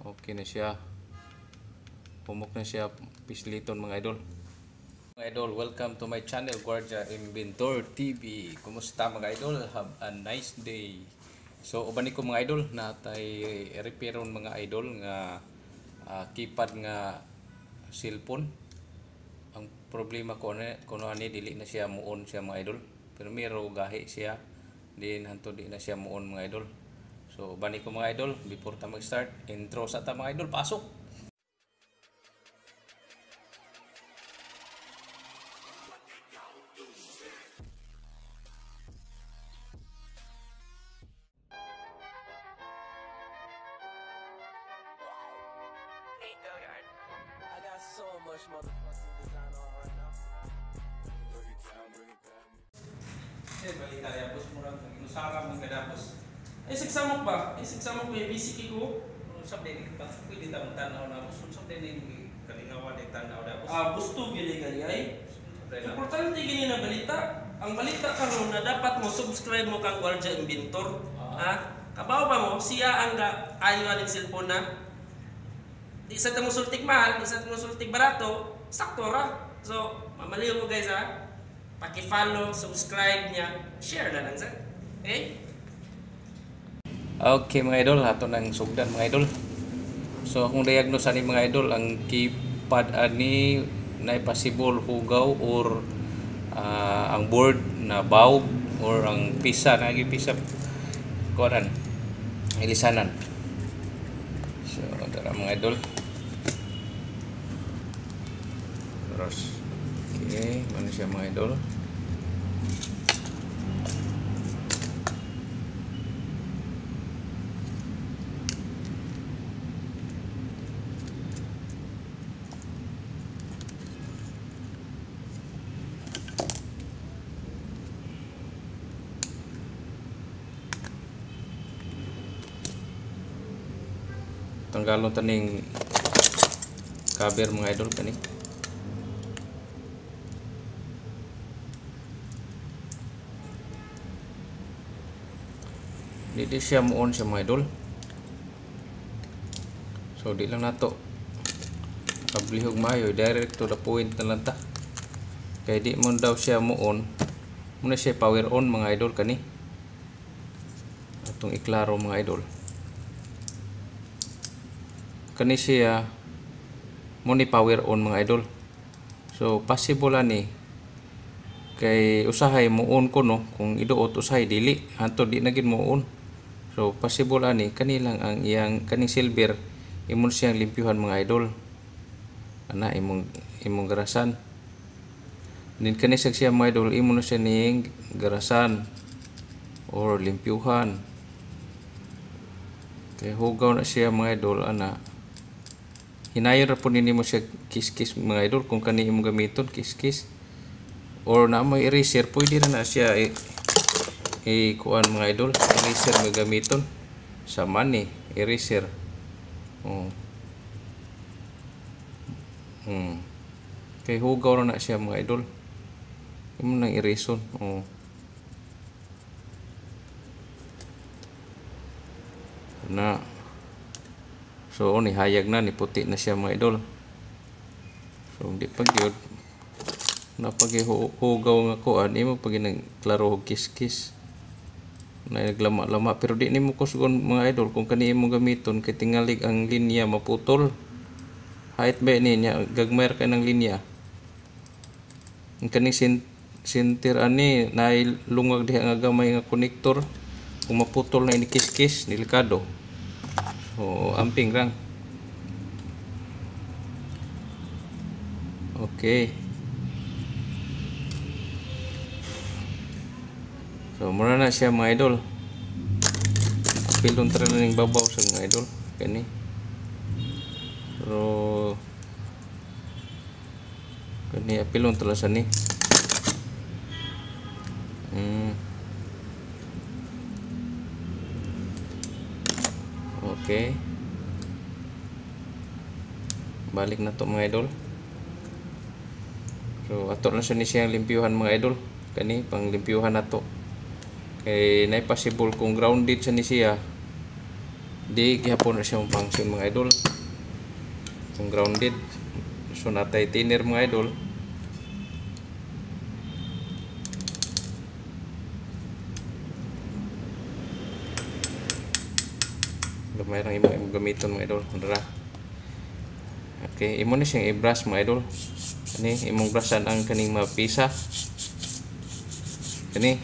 Okay na siya. Humok na siya pisliton mga idol. Mga idol, welcome to my channel, Guardia Inventor TV. Kumusta mga idol? Have a nice day. So ubani ko mga idol na tay repairon mga idol nga keypad nga cellphone. Ang problema ko kuno ani dili na siya muon siya mga idol. Pero mero gahi siya. Din hanto di na siya muon mga idol. So ubani ko mga idol, before ta mag-start, intro sa ta mga idol, pasok. I got so much motherfucking design on right now. Balita ya bos murang inusara mga gadapos. Sigsamok ba? Sigsamok may bisiki ko. Usap din kita pwede ta tanaw na bos. Usap din kalingawan din tanaw na bos. Gusto gini gayay. Pre na. Importante gini na balita. Ang balita karon na dapat mo subscribe mo kang Guardia Inventor. Kabaw ba mo siya ang ayo aning cellphone na. Di sa tamo sultik mahal, di sa tamo sultik barato, sakto ra. So, mamaliw mo guys ha. Paki-follow, subscribe niya, share na lang sa. Okay? Okay mga idol, ato nang sugdan mga idol. So akong diagnose ani mga idol, ang keypad ani na possible hugaw or ang board na baog or ang pisa nagi pisa kuan ilisanan. So dara mga idol. Terus okay, mana siya mga idol? Tanggalon taning cover mga idol kani. Di siya mo-on siya mga idol. So di lang nato pablihog maayo, direct to the point na lang ta. Kaya di mo daw siya mo-on, muna siya power on mga idol kani. Atong iklaro mga idol. Kani siya mo ni power on mga idol. So possible ani kay usahay mo on ko no, kung iduot usahay dili hanto di na gid mo on. So possible ani kanilang ang iyang kaning silver imong siyang limpyuhan mga idol. Ana imong garasan. Din kani siya mga idol imong na siya ning garasan or limpyuhan. Kay hugaw na siya mga idol ana. Hinayon ra po nimo siya kiskis mga idol kung kani imong gamiton kiskis or na mo eraser pwede na siya kuan mga idol, eraser mo gamiton sa money eraser. Kay hugaw na siya mga idol, imo nang erason. Na so ni hayag na ni puti na siya mga idol. So hindi pa gyud na hugaw nga kuan imo pag nang klaro og kiskis na naglama-lama pero di nimo kusgon mga idol kung kani imo gamiton kay tingalig ang linya maputol. Height ba niya gagmayar kay ng linya. Ang kaning center ani nay lungag diha nga gamay nga konektor, kung maputol na ini kiskis delikado. So amping rang. Okay. So muna na siya mga idol. Pilon tra na ning babaw sa mga idol kani. Pero kani apilon tra sa ni. Okay. Balik na to mga idol. So ato na siya ni siyang limpyuhan mga idol. Kani pang limpyuhan na to. Kay nay possible kung grounded sa ni siya Di gihapon na siya function mga idol. Kung grounded, so natay thinner mga idol. Gamay lang imong gamiton mga idol. Dara. Okay, imo na siyang i-brush mga idol. Kani imong brushan ang kaning mapisa. Kani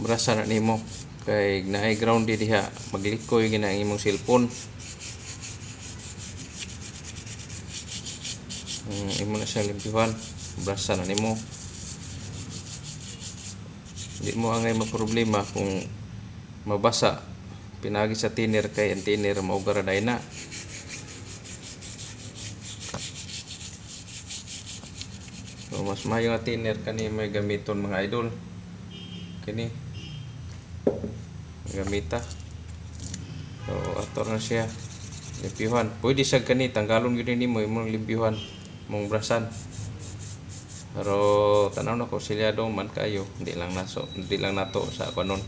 brushan na nimo kay naay grounded diha, maglikoy gina ang imong cellphone. Imo na siya limpihan, brushan na nimo. Di mo angay problema kung mabasa pinagi sa thinner kay ang thinner mao garaday na. So mas maayo nga thinner kani may gamiton mga idol. Kini gamita. So ato na siya limpihan. Pwede sa kani tanggalon gyud nimo imong limpihan mong brasan. Pero tanaw na ko silyado man kayo, hindi lang nato sa kanon.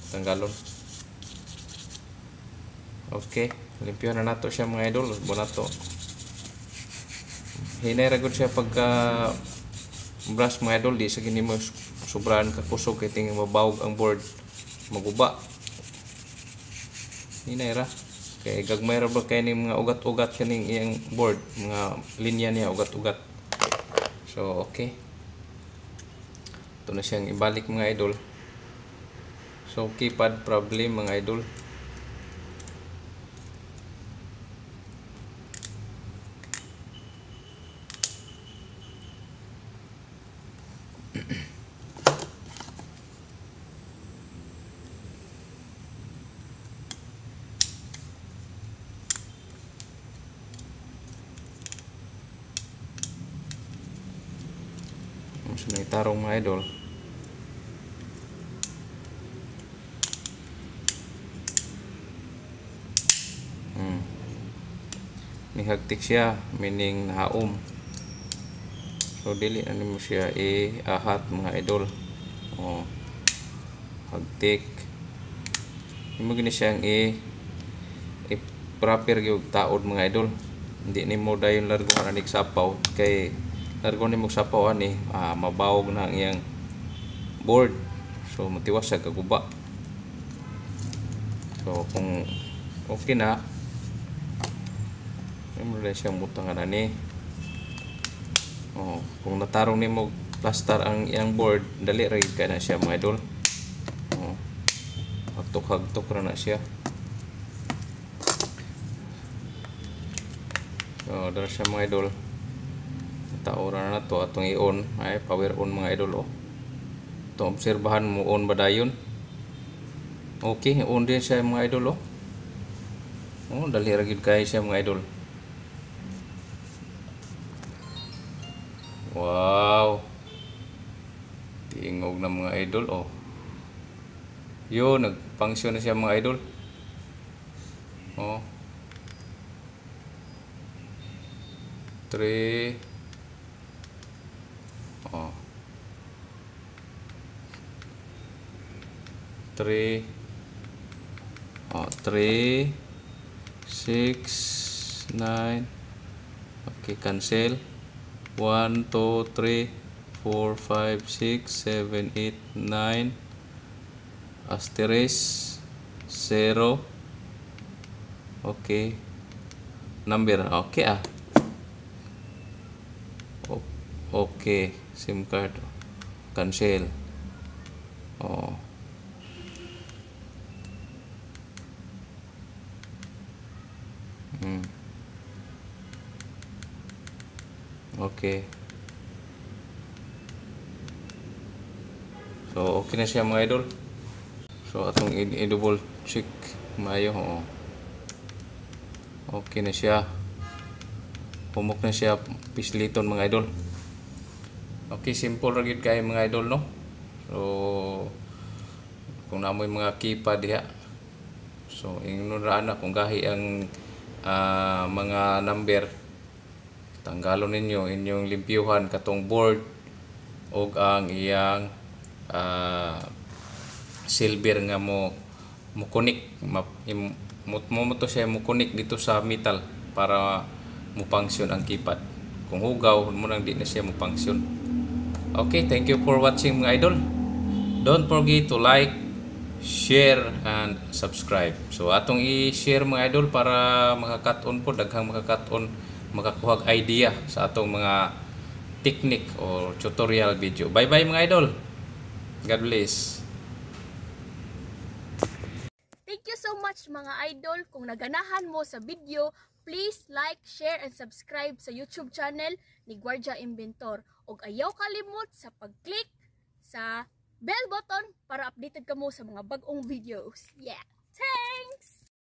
Tanggalon. Okay, limpihan na nato siya mga idol, bonato. Hinay ra gud siya pagka brush mga idol, di sa gini mo sobrahan ka kusog kay tingin mabawog ang board, maguba. Hinay ra kay gagmay ra ba kay ni mga ugat-ugat kaning iyang board, mga linya niya ugat-ugat. So okay, ito na siyang ibalik mga idol. So keypad problem mga idol. So naitarong mga idol. Nihagtik siya, meaning nahaom. So dili na nimo siya i-ahat mga idol. Oh, hagtik. Imo gini siyang i-proper gyud taod mga idol. Hindi nimo dayon largo anig sapaw kay largo nimo sapaw ani mabawog na ang iyang board. So matiwas sa kaguba. So kung okay na, imo na siyang butangan ani. Oh, kung natarong nimo plaster ang iyang board, dali ra gid na siya mga idol. Oh, hagtok ra na siya. So dara siya mga idol. Taora na to atong i-on, ay power on mga idol. Oh, to obserbahan mo on ba dayon. Okay, on din siya mga idol. Oh, dali ra gid kay siya mga idol. Wow, tingog na mga idol. Oh, yo nagfunction na siya mga idol. Oh, 3. Oh, 3. Oh, 3, 6, 9. Okay, cancel. 1, 2, 3, 4, 5, 6, 7, 8, 9. Asterisk 0. Okay, number okay okay, SIM card cancel. Oh, okay. So okay na siya mga idol. So atong i-double check maayo. Oh, okay na siya. Humok na siya pisliton mga idol. Okay, simple ra gyud kay mga idol no. So kung namoy mga keypad diha, so ingnon ra na kung gahi ang mga number, tanggalon ninyo inyong limpyuhan katong board og ang iyang silver nga mo kunik mo to siya mo kunik dito sa metal para mo function ang keypad. Kung hugaw mo nang di na siya mo function. Okay, thank you for watching mga idol. Don't forget to like, share and subscribe. So atong i-share mga idol para makakat-on po daghang makakat-on, makakuha idea sa atong mga technique or tutorial video. Bye bye mga idol. God bless. Thank you so much mga idol. Kung naganahan mo sa video, please like, share, and subscribe sa YouTube channel ni Guardia Inventor. Og ayaw kalimot sa pag-click sa bell button para updated ka mo sa mga bagong videos. Yeah!